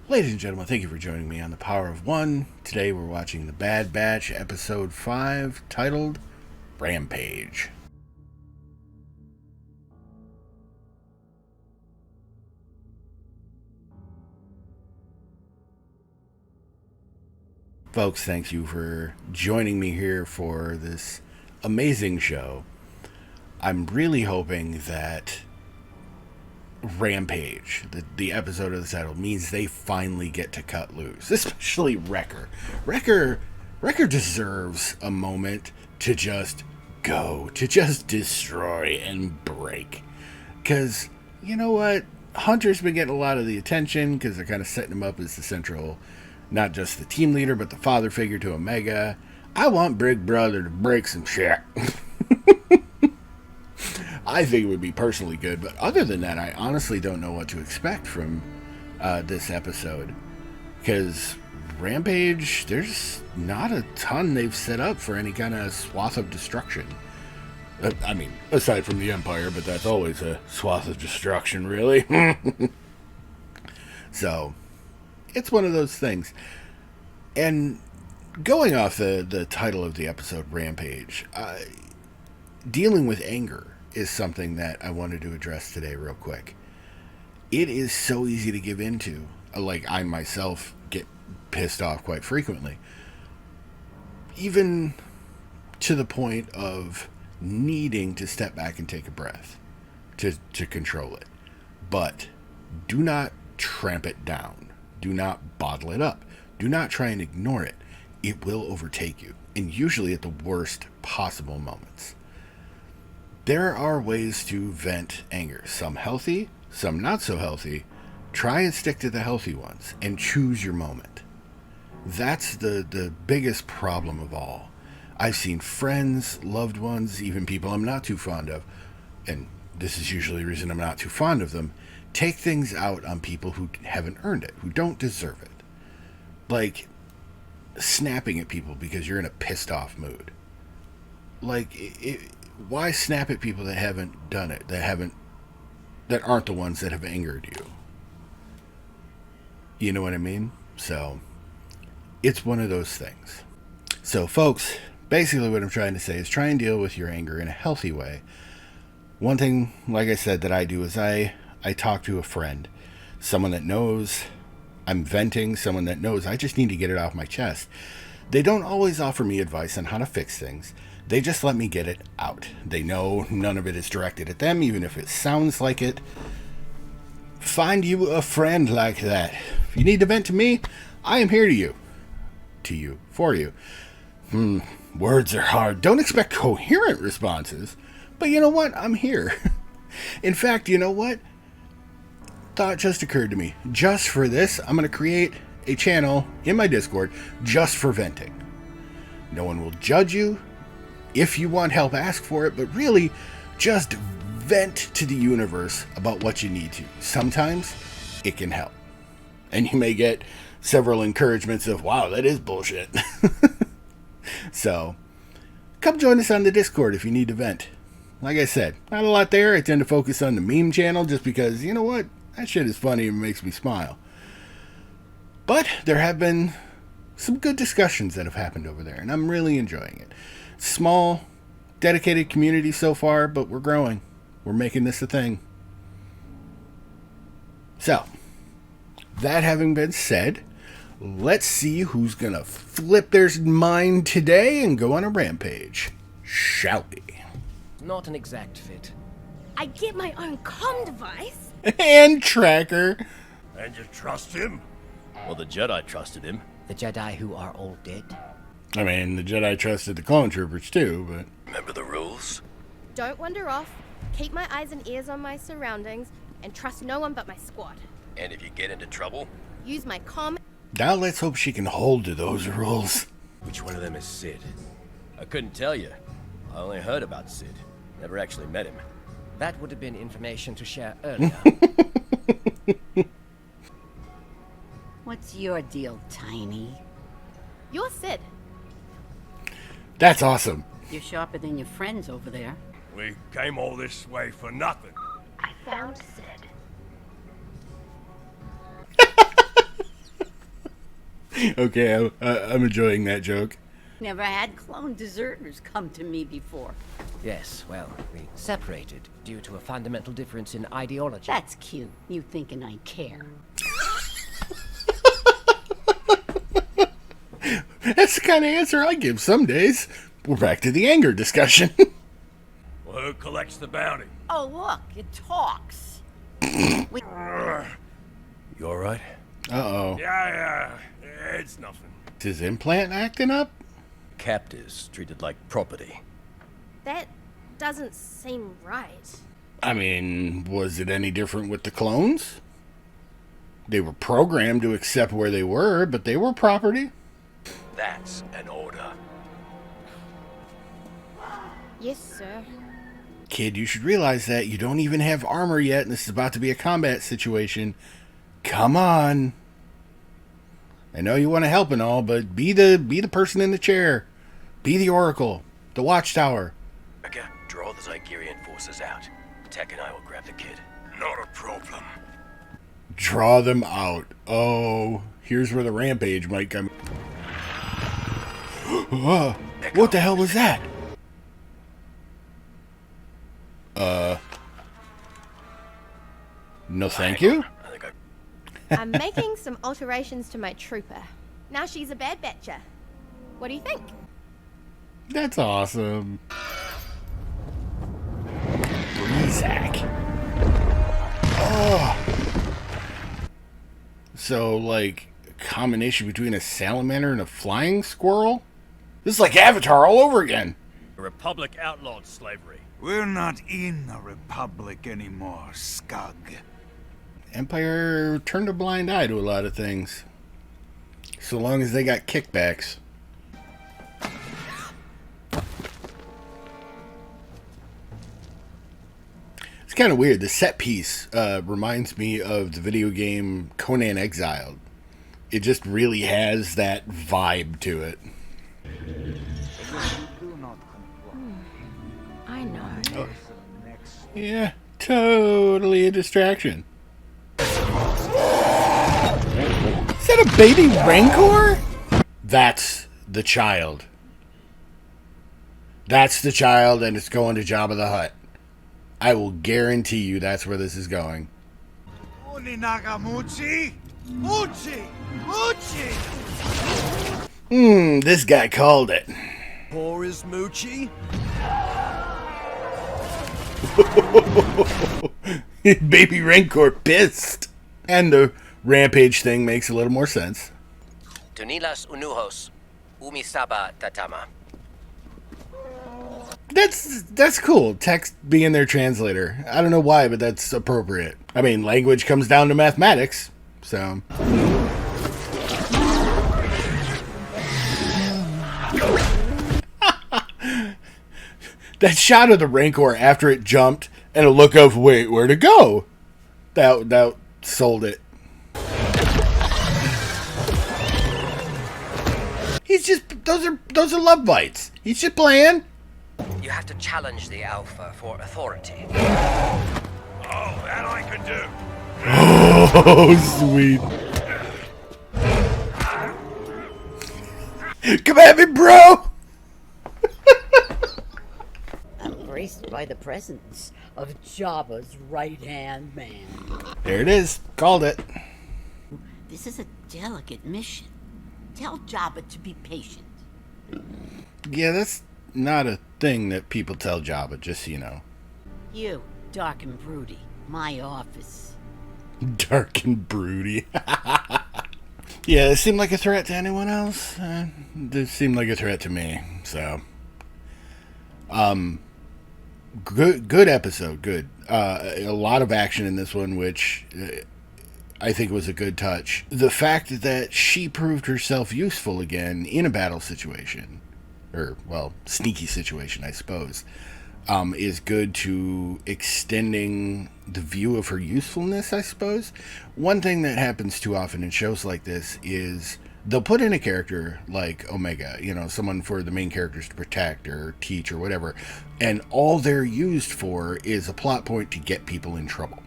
Ladies and gentlemen, thank you for joining me on The Power of One. Today we're watching The Bad Batch, Episode 5, titled Rampage. Folks, thank you for joining me here for this amazing show. I'm really hoping that Rampage, the episode of the title, means they finally get to cut loose, especially Wrecker. Wrecker deserves a moment to just go, to just destroy and break. Because, you know what? Hunter's been getting a lot of the attention because they're kind of setting him up as the central, not just the team leader, but the father figure to Omega. I want Big Brother to break some shit. I think it would be personally good, but other than that, I honestly don't know what to expect from this episode. Because Rampage, there's not a ton they've set up for any kind of swath of destruction. I mean, aside from the Empire, but that's always a swath of destruction, really. So, it's one of those things. And going off the title of the episode, Rampage, dealing with anger is something that I wanted to address today real quick. It is so easy to give into. Like, I myself get pissed off quite frequently. Even to the point of needing to step back and take a breath to control it. But do not tramp it down. Do not bottle it up. Do not try and ignore it. It will overtake you, and usually at the worst possible moments. There are ways to vent anger, some healthy, some not so healthy. Try and stick to the healthy ones and choose your moment. That's the biggest problem of all. I've seen friends, loved ones, even people I'm not too fond of, and this is usually the reason I'm not too fond of them, take things out on people who haven't earned it, who don't deserve it. Like snapping at people because you're in a pissed off mood. Like, why snap at people that haven't done it, that aren't the ones that have angered you? You know what I mean? So, it's one of those things. So, folks, basically what I'm trying to say is try and deal with your anger in a healthy way. One thing, like I said, that I do is I talk to a friend, someone that knows I'm venting, someone that knows I just need to get it off my chest. They don't always offer me advice on how to fix things. They just let me get it out. They know none of it is directed at them, even if it sounds like it. Find you a friend like that. If you need to vent to me, I am here to you. To you. For you. Words are hard. Don't expect coherent responses. But you know what? I'm here. In fact, you know what? Thought just occurred to me. Just for this, I'm going to create a channel in my Discord just for venting. No one will judge you. If you want help, ask for it, but really, just vent to the universe about what you need to. Sometimes it can help. And you may get several encouragements of, wow, that is bullshit. So, come join us on the Discord if you need to vent. Like I said, not a lot there. I tend to focus on the meme channel just because, you know what? That shit is funny and makes me smile. But there have been some good discussions that have happened over there, and I'm really enjoying it. Small, dedicated community so far, but we're growing. We're making this a thing. So, that having been said, let's see who's gonna flip their mind today and go on a rampage. Shall we? Not an exact fit. I get my own comm device. And tracker. And you trust him? Well, the Jedi trusted him. The Jedi who are all dead. I mean, the Jedi trusted the clone troopers too, but... Remember the rules? Don't wander off, keep my eyes and ears on my surroundings, and trust no one but my squad. And if you get into trouble? Use my comm. Now let's hope she can hold to those rules. Which one of them is Sid? I couldn't tell you. I only heard about Sid. Never actually met him. That would have been information to share earlier. What's your deal, Tiny? You're Sid. That's awesome. You're sharper than your friends over there. We came all this way for nothing. I found Sid. Okay, I'm enjoying that joke. Never had clone deserters come to me before. Yes, well, we separated due to a fundamental difference in ideology. That's cute. You thinking I care. That's the kind of answer I give some days. We're back to the anger discussion. Well, who collects the bounty? Oh, look, it talks. You alright? Uh-oh. Yeah, it's nothing. Is his implant acting up? Captives treated like property. That doesn't seem right. I mean, was it any different with the clones? They were programmed to accept where they were, but they were property. That's an order. Yes, sir. Kid, you should realize that you don't even have armor yet, and this is about to be a combat situation. Come on. I know you want to help and all, but be the person in the chair. Be the Oracle. The Watchtower. Okay, draw the Zygerian forces out. Tech and I will grab the kid. Not a problem. Draw them out. Oh, here's where the rampage might come. What the hell was that? No thank you? I think I'm making some alterations to my trooper. Now she's a bad batcher. What do you think? That's awesome. Breezak. Oh. So, like, a combination between a salamander and a flying squirrel? This is like Avatar all over again. The Republic outlawed slavery. We're not in the Republic anymore, Scug. Empire turned a blind eye to a lot of things. So long as they got kickbacks. It's kind of weird. The set piece reminds me of the video game Conan Exiled. It just really has that vibe to it. I know. Yeah, totally a distraction. Is that a baby Rancor? That's the child. That's the child, and it's going to Jabba the Hutt. I will guarantee you that's where this is going. Nagamuchi? Muchi! Muchi! This guy called it. Poor is Moochie? Baby Rancor pissed. And the rampage thing makes a little more sense. Tunilas unuhos, umisaba tatama. That's cool. Text being their translator. I don't know why, but that's appropriate. I mean, language comes down to mathematics, so. That shot of the Rancor after it jumped and a look of, wait, where'd it go? That sold it. He's just, those are love bites. He's just playing. You have to challenge the Alpha for authority. Oh, that I can do. Oh, sweet. Come at me, bro! I'm graced by the presence of Jabba's right-hand man. There it is. Called it. This is a delicate mission. Tell Jabba to be patient. Yeah, that's not a thing that people tell Jabba, just so you know. You, dark and broody, my office. Dark and broody. Yeah, it seemed like a threat to anyone else. It seemed like a threat to me, so. Good episode, good. A lot of action in this one, which I think was a good touch. The fact that she proved herself useful again in a battle situation, or, well, sneaky situation, I suppose, is good to extending the view of her usefulness, I suppose. One thing that happens too often in shows like this is they'll put in a character like Omega, you know, someone for the main characters to protect or teach or whatever, and all they're used for is a plot point to get people in trouble.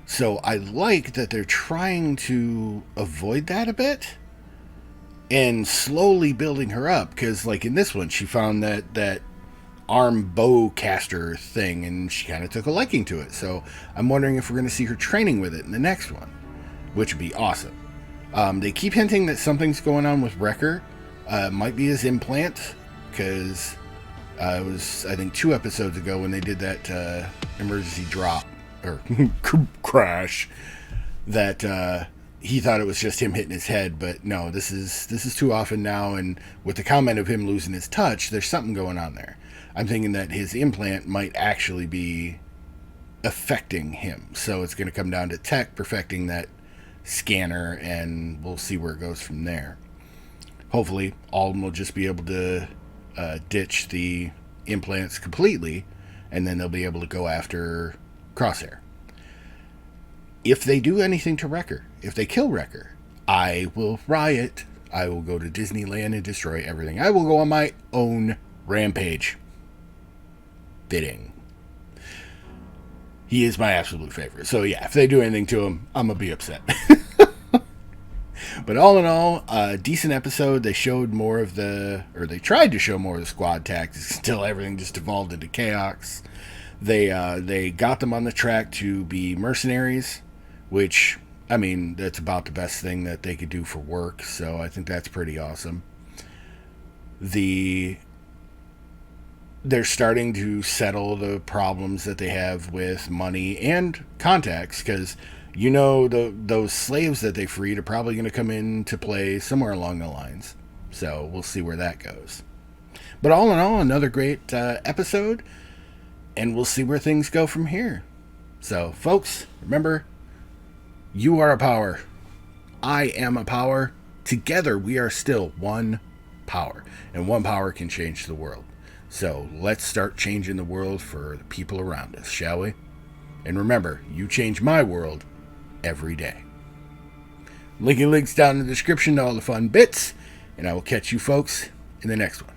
So I like that they're trying to avoid that a bit. and slowly building her up, because like in this one she found that arm bow caster thing and she kind of took a liking to it. So I'm wondering if we're going to see her training with it in the next one, which would be awesome. They keep hinting that something's going on with Wrecker. Might be his implant, because it was, I think, 2 episodes ago when they did that emergency drop or crash, that he thought it was just him hitting his head, but no, this is too often now. And with the comment of him losing his touch, there's something going on there. I'm thinking that his implant might actually be affecting him. So it's going to come down to Tech perfecting that scanner, and we'll see where it goes from there. Hopefully, Alden will just be able to ditch the implants completely, and then they'll be able to go after Crosshair. If they do anything to Wrecker, if they kill Wrecker, I will riot. I will go to Disneyland and destroy everything. I will go on my own rampage. Fitting. He is my absolute favorite. So yeah, if they do anything to him, I'm going to be upset. But all in all, a decent episode. They showed more of they tried to show more of the squad tactics until everything just devolved into chaos. They got them on the track to be mercenaries, which, I mean, that's about the best thing that they could do for work. So I think that's pretty awesome. They're starting to settle the problems that they have with money and contacts, because those slaves that they freed are probably going to come into play somewhere along the lines. So we'll see where that goes. But all in all, another great episode, and we'll see where things go from here. So, folks, remember, you are a power. I am a power. Together, we are still one power, and one power can change the world. So let's start changing the world for the people around us, shall we? And remember, you change my world every day. Linky Links down in the description to all the fun bits, and I will catch you folks in the next one.